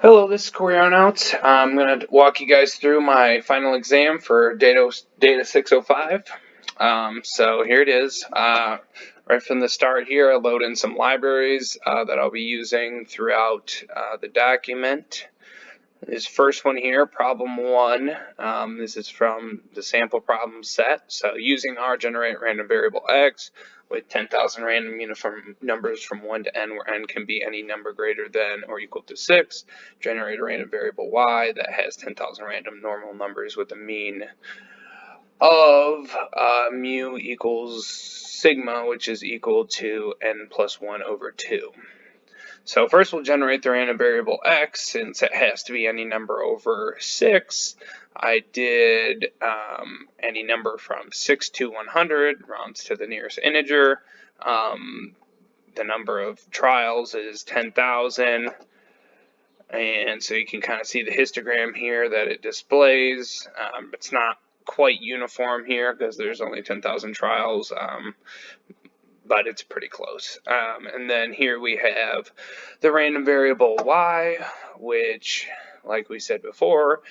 Hello, this is Corey Arnouts. I'm going to walk you guys through my final exam for Data 605. So here it is. Right from the start here, I load in some libraries that I'll be using throughout the document. This first one here, problem 1, this is from the sample problem set. So using R, generate random variable x with 10,000 random uniform numbers from 1 to n, where n can be any number greater than or equal to 6. Generate a random variable y that has 10,000 random normal numbers with a mean of mu equals sigma, which is equal to n plus 1 over 2. So first we'll generate the random variable x, since it has to be any number over 6. I did any number from 6 to 100, rounds to the nearest integer. The number of trials is 10,000. And so you can kind of see the histogram here that it displays. It's not quite uniform here because there's only 10,000 trials. But it's pretty close. And then here we have the random variable y, which, like we said before,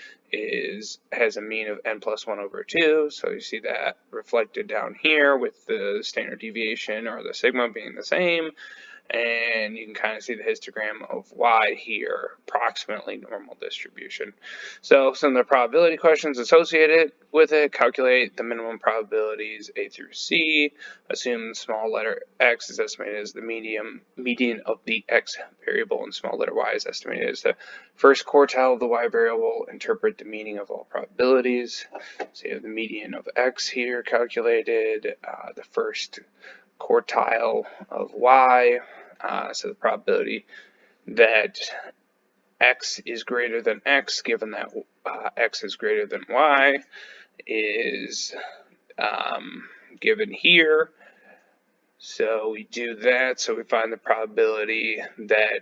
has a mean of n plus 1 over 2. So you see that reflected down here with the standard deviation or the sigma being the same. And you can kind of see the histogram of y here, approximately normal distribution. So some of the probability questions associated with it: calculate the minimum probabilities A through C, assume the small letter x is estimated as the median of the x variable, and small letter y is estimated as the first quartile of the y variable, interpret the meaning of all probabilities. So you have the median of x here calculated, the first quartile of y, so the probability that x is greater than x, given that x is greater than y, is given here. So we do that, so we find the probability that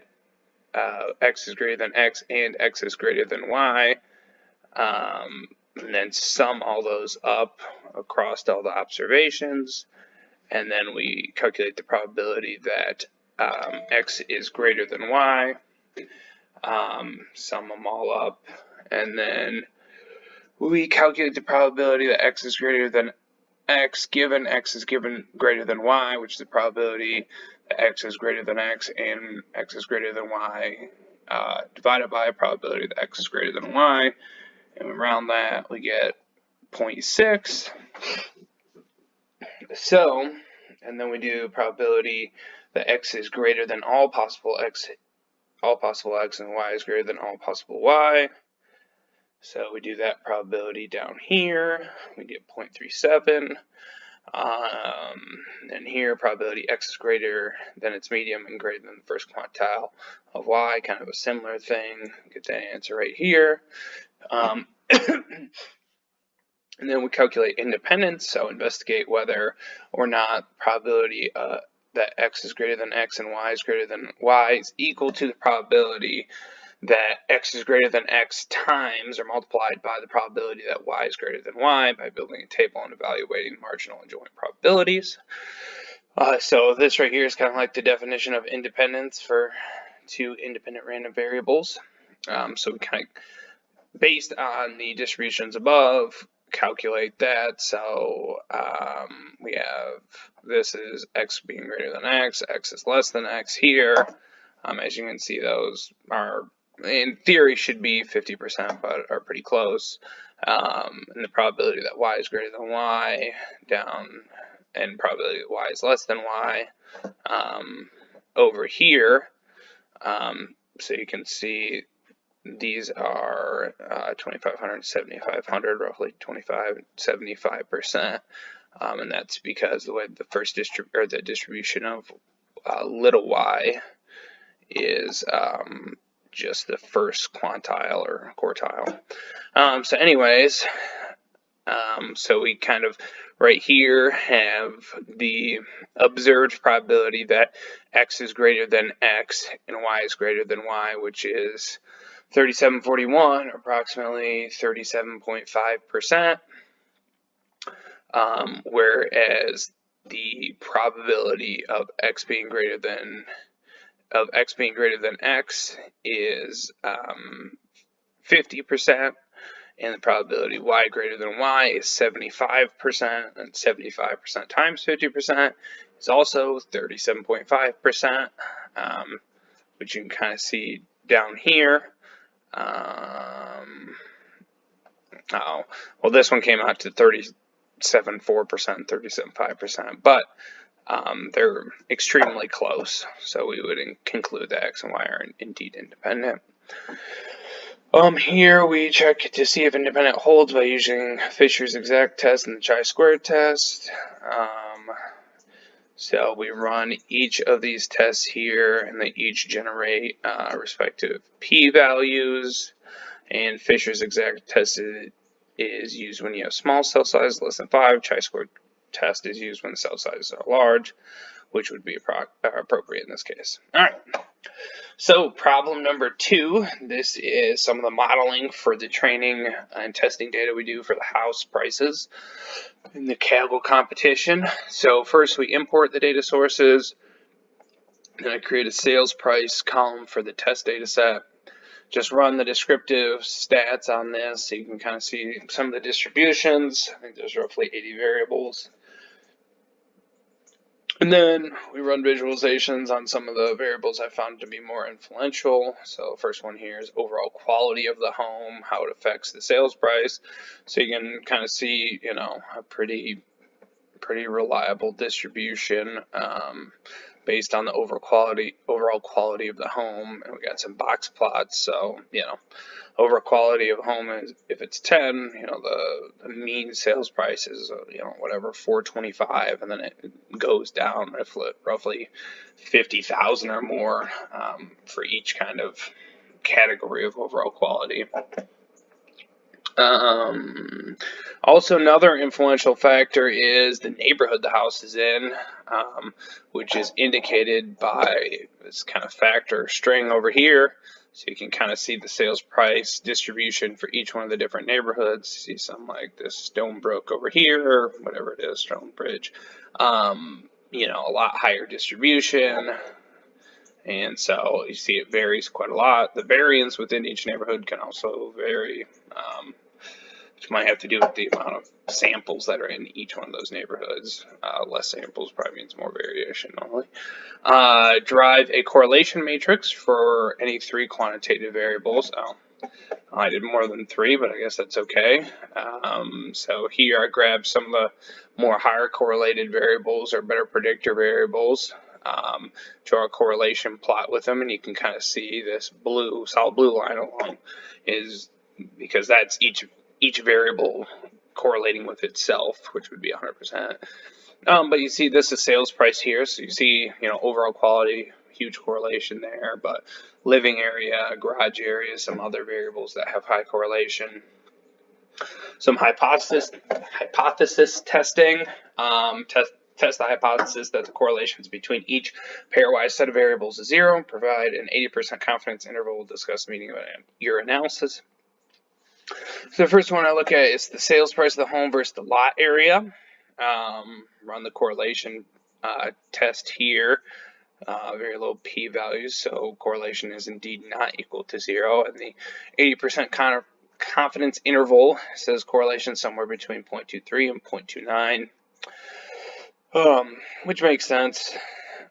x is greater than x and x is greater than y, and then sum all those up across all the observations. And then we calculate the probability that x is greater than y, sum them all up, and then we calculate the probability that x is greater than x, given x is given greater than y, which is the probability that x is greater than x and x is greater than y, divided by a probability that x is greater than y, and around that we get 0.6. So, and then we do probability that x is greater than all possible x, and y is greater than all possible y. So we do that probability down here. We get 0.37. And here, probability x is greater than its median and greater than the first quantile of y, kind of a similar thing. Get that answer right here. And then we calculate independence, so investigate whether or not probability that x is greater than x and y is greater than y is equal to the probability that x is greater than x times or multiplied by the probability that y is greater than y, by building a table and evaluating marginal and joint probabilities. So this right here is kind of like the definition of independence for two independent random variables. So we kind of, based on the distributions above, calculate that. So we have, this is x being greater than x is less than x here. As you can see, those are, in theory, should be 50%, but are pretty close. And the probability that y is greater than y down, and probability that y is less than y over here. So you can see these are 2,500, 7,500, roughly 75%, and that's because the way the first the distribution of little y is just the first quantile or quartile. So anyways, so we kind of right here have the observed probability that x is greater than x and y is greater than y, which is 3741, approximately 37.5%, whereas the probability of x being greater than of x being greater than x is 50%, and the probability y greater than y is 75%, and 75% times 50% is also 37.5%, which you can kind of see down here. Well, this one came out to 37.4%, 37.5%, but they're extremely close, so we would conclude that x and y are indeed independent. Here we check to see if independent holds by using Fisher's exact test and the chi-squared test. So we run each of these tests here, and they each generate respective p-values. And Fisher's exact test is used when you have small cell size less than 5. Chi-squared test is used when the cell sizes are large, which would be appropriate in this case. All right. So problem number 2, this is some of the modeling for the training and testing data we do for the house prices in the Kaggle competition. So first we import the data sources, then I create a sales price column for the test data set. Just run the descriptive stats on this so you can kind of see some of the distributions. I think there's roughly 80 variables. And then we run visualizations on some of the variables I found to be more influential. So first one here is overall quality of the home, how it affects the sales price. So you can kind of see, you know, a pretty reliable distribution based on the overall quality of the home. And we got some box plots. So, you know, overall quality of home is, if it's 10, you know, the mean sales price is, you know, whatever, $425, and then it goes down roughly 50,000 or more for each kind of category of overall quality. Also, another influential factor is the neighborhood the house is in, which is indicated by this kind of factor string over here. So you can kind of see the sales price distribution for each one of the different neighborhoods. See some like this Stonebrook over here, or whatever it is, Stonebridge. You know, a lot higher distribution. And so you see it varies quite a lot. The variance within each neighborhood can also vary, which might have to do with the amount of samples that are in each one of those neighborhoods. Less samples probably means more variation normally. Derive a correlation matrix for any 3 quantitative variables. I did more than 3, but I guess that's okay. So here I grabbed some of the more higher correlated variables or better predictor variables. Draw a correlation plot with them, and you can kind of see this solid blue line along is because that's each variable correlating with itself, which would be 100%. But you see this is sales price here, so you see, you know, overall quality, huge correlation there, but living area, garage area, some other variables that have high correlation. Some hypothesis testing. Test the hypothesis that the correlations between each pairwise set of variables is 0. Provide an 80% confidence interval. We'll discuss meaning of your analysis. So the first one I look at is the sales price of the home versus the lot area. Run the correlation test here. Very low p-values, so correlation is indeed not equal to 0. And the 80% confidence interval says correlation somewhere between 0.23 and 0.29. Which makes sense.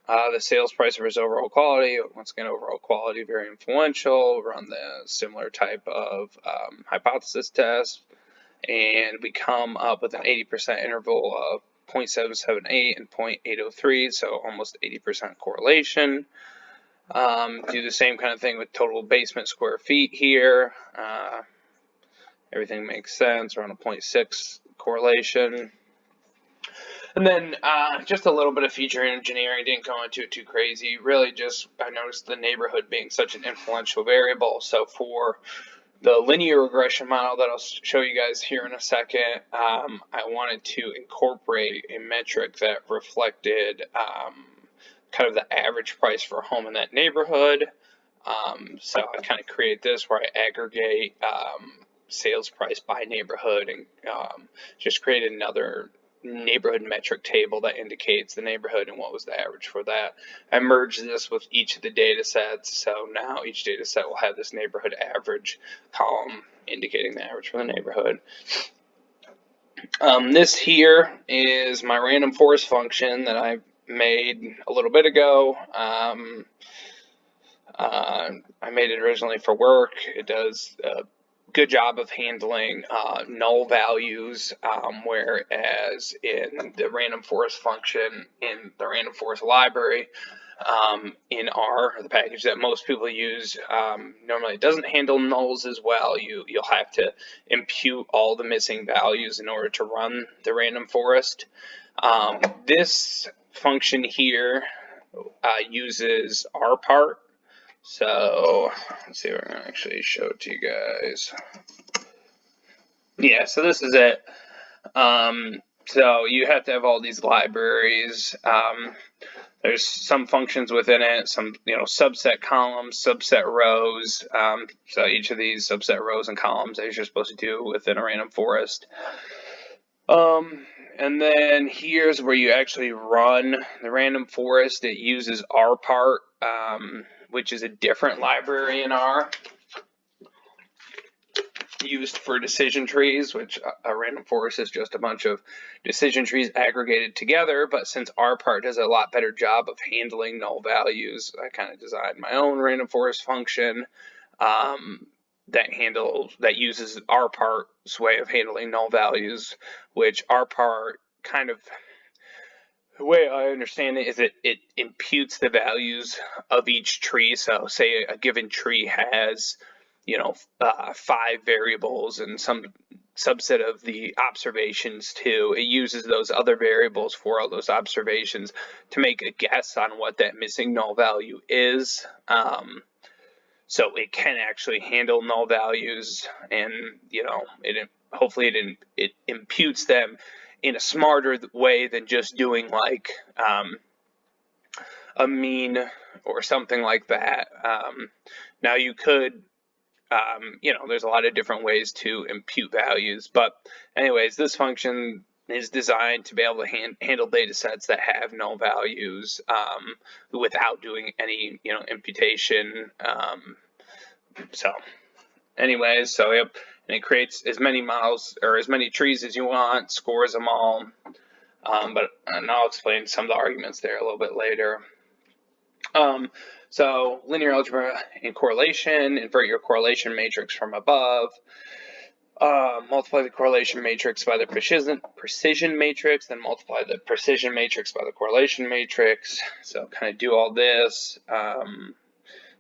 The sales price versus overall quality. Once again, overall quality very influential. Run the similar type of hypothesis test, and we come up with an 80% interval of 0.778 and 0.803, so almost 80% correlation. Do the same kind of thing with total basement square feet here. Everything makes sense. Around a 0.6 correlation. And then just a little bit of feature engineering. Didn't go into it too crazy. Really just I noticed the neighborhood being such an influential variable. So for the linear regression model that I'll show you guys here in a second, I wanted to incorporate a metric that reflected kind of the average price for a home in that neighborhood. So I kind of created this where I aggregate sales price by neighborhood and just create another neighborhood metric table that indicates the neighborhood and what was the average for that. I merged this with each of the data sets, so now each data set will have this neighborhood average column indicating the average for the neighborhood. This here is my random forest function that I made a little bit ago. I made it originally for work. It does a good job of handling null values, whereas in the random forest function in the random forest library in R, the package that most people use, normally it doesn't handle nulls as well. You'll have to impute all the missing values in order to run the random forest. This function here uses RPart. So let's see if I can actually show it to you guys. Yeah, so this is it. So you have to have all these libraries. There's some functions within it, some subset columns, subset rows. So each of these subset rows and columns, as you're supposed to do within a random forest. And then here's where you actually run the random forest. It uses RPart, which is a different library in R, used for decision trees, which a random forest is just a bunch of decision trees aggregated together. But since RPart does a lot better job of handling null values, I kind of designed my own random forest function that uses RPart's way of handling null values, which RPart kind of, the way I understand it is it imputes the values of each tree. So say a given tree has 5 variables and some subset of the observations too. It uses those other variables for all those observations to make a guess on what that missing null value is. So it can actually handle null values, and hopefully it imputes them in a smarter way than just doing like a mean or something like that. Now you could, there's a lot of different ways to impute values, but anyways, this function is designed to be able to handle data sets that have null values without doing any, imputation. So anyways, yep, and it creates as many models or as many trees as you want, scores them all. And I'll explain some of the arguments there a little bit later. So linear algebra and correlation, invert your correlation matrix from above. Multiply the correlation matrix by the precision matrix, then multiply the precision matrix by the correlation matrix. So kind of do all this.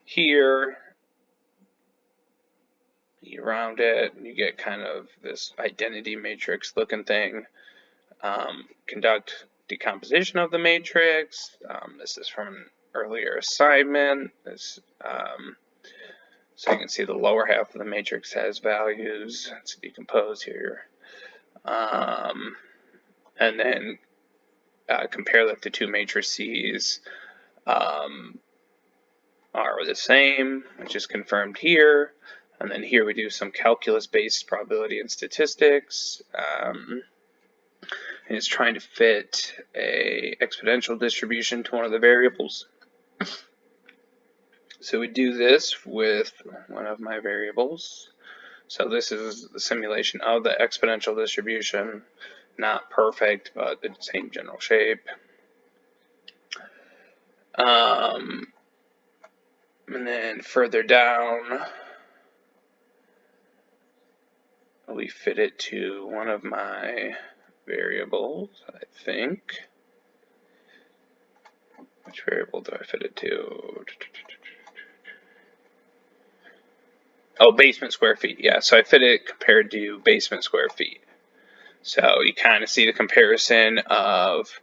Here, you round it, you get kind of this identity matrix looking thing. Conduct decomposition of the matrix. This is from an earlier assignment. So you can see the lower half of the matrix has values. Let's decompose here. And then compare that the two matrices are the same, which is confirmed here. And then here we do some calculus-based probability and statistics. And it's trying to fit a exponential distribution to one of the variables. So we do this with one of my variables. So this is the simulation of the exponential distribution. Not perfect, but the same general shape. And then further down, we fit it to one of my variables, I think. Which variable do I fit it to? Oh, basement square feet. Yeah, so I fit it compared to basement square feet. So you kind of see the comparison of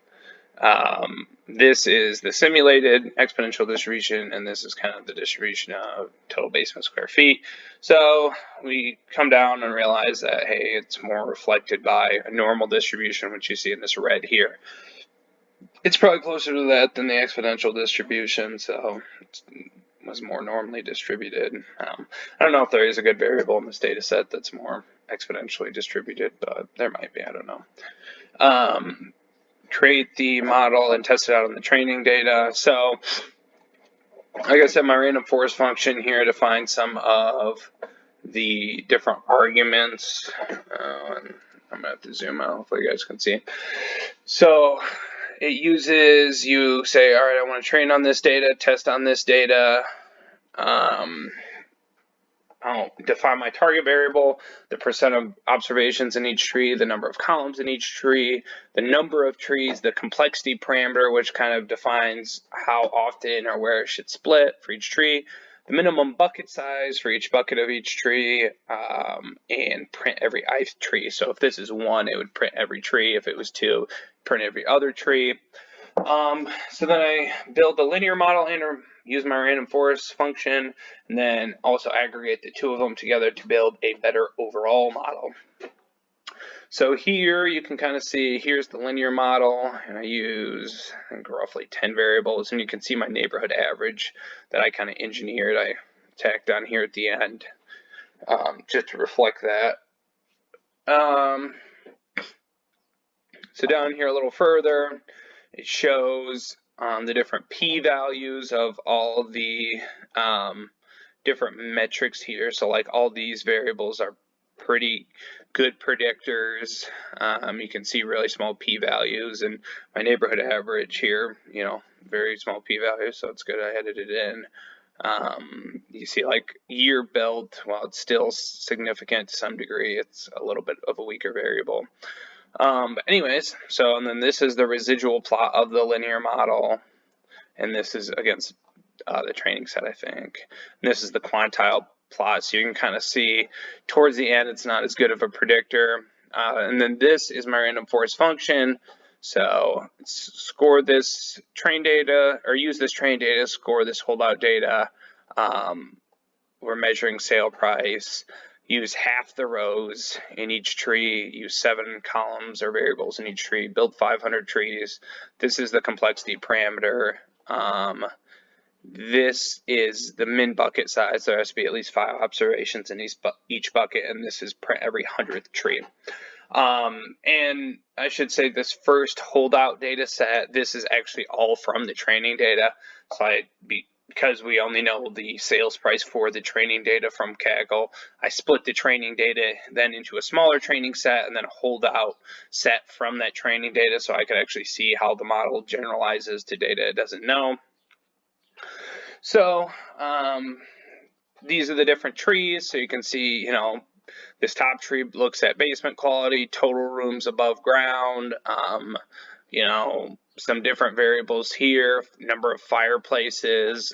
this is the simulated exponential distribution, and this is kind of the distribution of total basement square feet. So we come down and realize that, hey, it's more reflected by a normal distribution, which you see in this red here. It's probably closer to that than the exponential distribution, so it was more normally distributed. I don't know if there is a good variable in this data set that's more exponentially distributed, but there might be, I don't know. create the model and test it out on the training data. So, like I said, my random forest function here defines some of the different arguments. And I'm going to have to zoom out, hopefully you guys can see. So it uses, you say, all right, I want to train on this data, test on this data. I'll define my target variable, the percent of observations in each tree, the number of columns in each tree, the number of trees, the complexity parameter, which kind of defines how often or where it should split for each tree, the minimum bucket size for each bucket of each tree, and print every ith tree. So if this is 1, it would print every tree. If it was 2, print every other tree. So then I build the linear model and use my random forest function, and then also aggregate the two of them together to build a better overall model. So here you can kind of see, here's the linear model, and I use, I think, roughly 10 variables, and you can see my neighborhood average that I kind of engineered. I tacked on here at the end just to reflect that. So down here a little further, it shows the different p-values of all the different metrics here. So like all these variables are pretty good predictors. You can see really small p-values, and my neighborhood average here, you know, very small p-values, so it's good I added it in. You see like year built, while it's still significant to some degree, it's a little bit of a weaker variable. But anyways, so, and then this is the residual plot of the linear model, and this is against the training set, I think. And this is the quantile plot, so you can kind of see towards the end it's not as good of a predictor. And then this is my random forest function. So score this train data, or use this train data, score this holdout data. We're measuring sale price. Use half the rows in each tree, use 7 columns or variables in each tree, build 500 trees. This is the complexity parameter. This is the min bucket size. There has to be at least 5 observations in each bucket, and this is every 100th tree. And I should say this first holdout data set, this is actually all from the training data. So because we only know the sales price for the training data from Kaggle, I split the training data then into a smaller training set and then a holdout set from that training data, so I could actually see how the model generalizes to data it doesn't know. So these are the different trees. So you can see, you know, this top tree looks at basement quality, total rooms above ground, you know, some different variables here, number of fireplaces.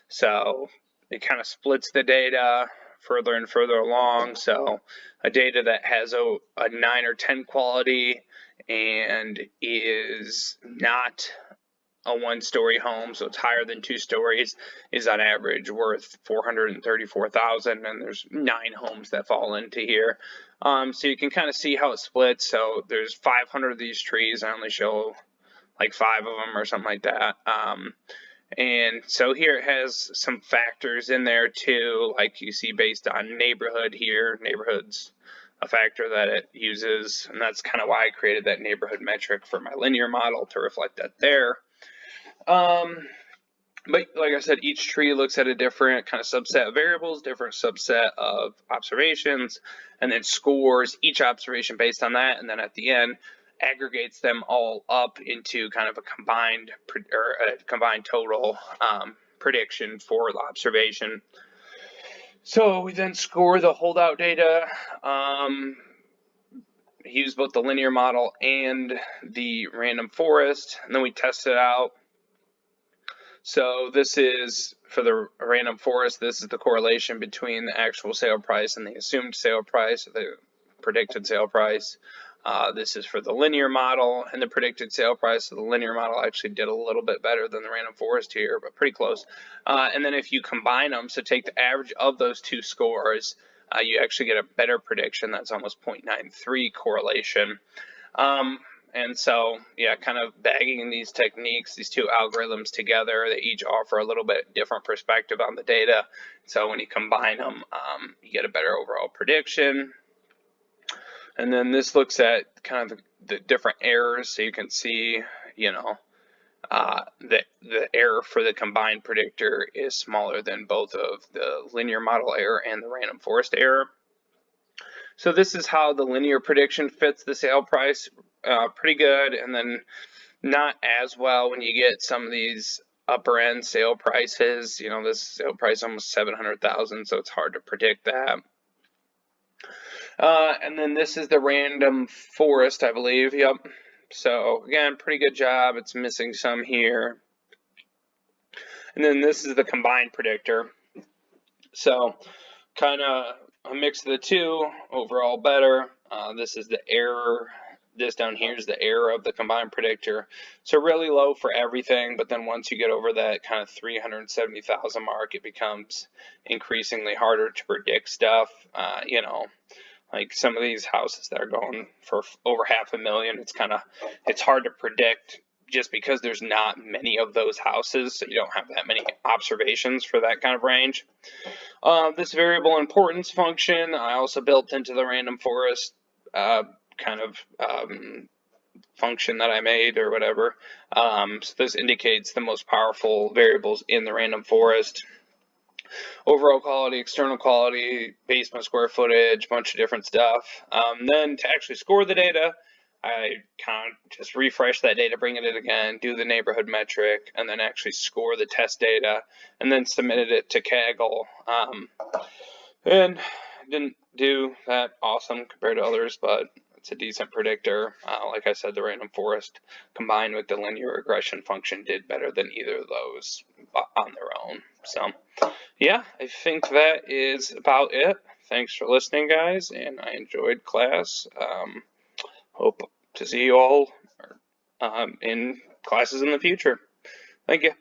So it kind of splits the data further and further along. So a data that has a 9 or 10 quality and is not a 1-story home, so it's higher than 2 stories, is on average worth $434,000, and there's 9 homes that fall into here. So you can kind of see how it splits. So there's 500 of these trees. I only show like 5 of them or something like that. And so here it has some factors in there too, like you see based on neighborhood here. Neighborhood's a factor that it uses, and that's kind of why I created that neighborhood metric for my linear model to reflect that there. But like I said, each tree looks at a different kind of subset of variables, different subset of observations, and then scores each observation based on that, and then at the end aggregates them all up into kind of a combined total prediction for the observation. So we then score the holdout data, use both the linear model and the random forest, and then we test it out. So this is, for the random forest, this is the correlation between the actual sale price and the assumed sale price, or the predicted sale price. This is for the linear model and the predicted sale price. So the linear model actually did a little bit better than the random forest here, but pretty close. And then if you combine them, so take the average of those 2 scores, you actually get a better prediction. That's almost 0.93 correlation. And so, yeah, kind of bagging these techniques, these 2 algorithms together, they each offer a little bit different perspective on the data. So when you combine them, you get a better overall prediction. And then this looks at kind of the different errors, so you can see, you know, the error for the combined predictor is smaller than both of the linear model error and the random forest error. So this is how the linear prediction fits the sale price pretty good, and then not as well when you get some of these upper end sale prices. You know, this sale price almost 700,000, so it's hard to predict that. And then this is the random forest, I believe. Yep. So again, pretty good job. It's missing some here. And then this is the combined predictor. So kind of a mix of the two, overall better. This is the error. This down here is the error of the combined predictor. So really low for everything, but then once you get over that kind of 370,000 mark, it becomes increasingly harder to predict stuff. You know, like some of these houses that are going for over $500,000, it's hard to predict just because there's not many of those houses, so you don't have that many observations for that kind of range. This variable importance function I also built into the random forest function that I made or whatever. So this indicates the most powerful variables in the random forest. Overall quality, external quality, basement square footage, bunch of different stuff. Then to actually score the data, I kind of just refresh that data, bring it in again, do the neighborhood metric, and then actually score the test data, and then submitted it to Kaggle. And didn't do that awesome compared to others, but it's a decent predictor. Like I said, the random forest combined with the linear regression function did better than either of those on their own. So yeah, I think that is about it. Thanks for listening, guys, and I enjoyed class. Hope to see you all in classes in the future. Thank you.